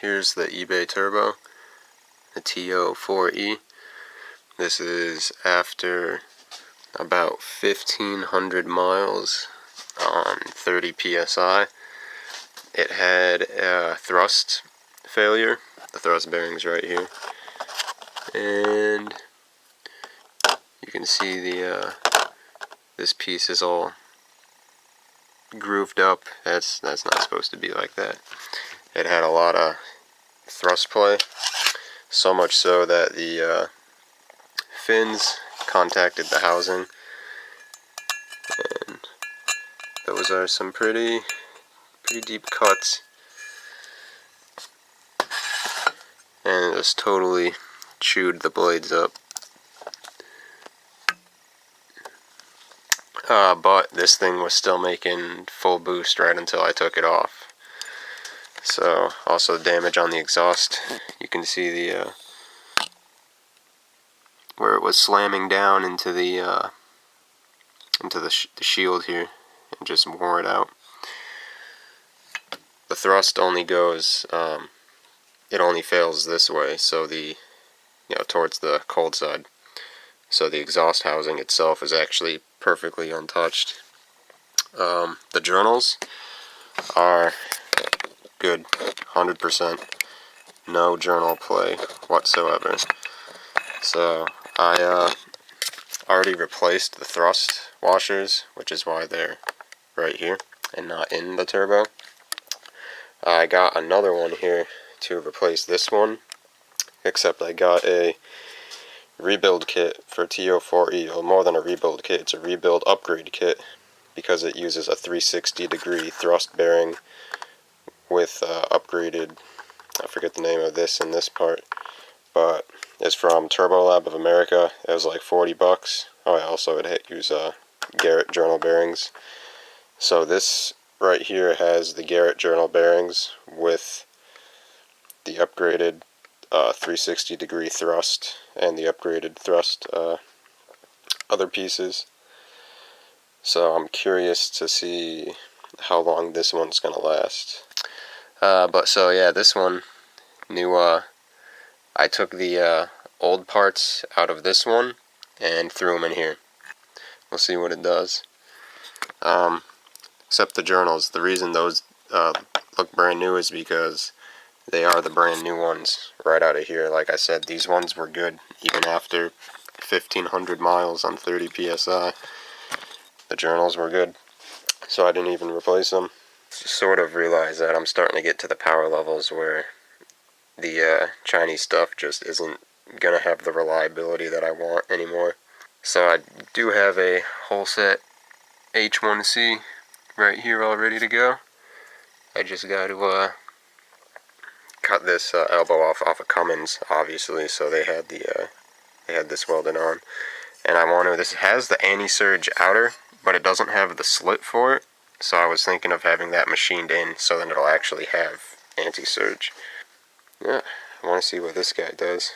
Here's the eBay Turbo, the T04E. This is after about 1,500 miles on 30 PSI. It had a thrust failure. The thrust bearing's right here. And you can see the this piece is all grooved up. That's not supposed to be like that. It had a lot of thrust play, so much so that the fins contacted the housing, and those are some pretty deep cuts, and it just totally chewed the blades up. But this thing was still making full boost right until I took it off. So, also damage on the exhaust. You can see the where it was slamming down into the shield here, and just wore it out. The thrust only goes, it only fails this way, so towards the cold side. So the exhaust housing itself is actually perfectly untouched. The journals are good, 100%. No journal play whatsoever. So I already replaced the thrust washers, which is why they're right here and not in the turbo. I got another one here to replace this one, except I got a rebuild kit for T04E. Well, more than a rebuild kit, it's a rebuild upgrade kit, because it uses a 360-degree thrust bearing with upgraded, I forget the name of this in this part, but it's from Turbo Lab of America. It was like 40 bucks. Oh, I also would use Garrett journal bearings. So this right here has the Garrett journal bearings with the upgraded 360-degree thrust and the upgraded thrust other pieces. So I'm curious to see how long this one's gonna last. But so yeah, this one, I took the old parts out of this one and threw them in here. We'll see what it does. Except the journals. The reason those look brand new is because they are the brand new ones right out of here. Like I said, these ones were good even after 1,500 miles on 30 PSI. The journals were good, so I didn't even replace them. Sort of realize that I'm starting to get to the power levels where the Chinese stuff just isn't going to have the reliability that I want anymore. So I do have a whole set H1C right here all ready to go. I just got to cut this elbow off of Cummins, obviously, so they had this welded on. And this has the anti-surge outer, but it doesn't have the slit for it. So I was thinking of having that machined in so then it'll actually have anti-surge. Yeah, I want to see what this guy does.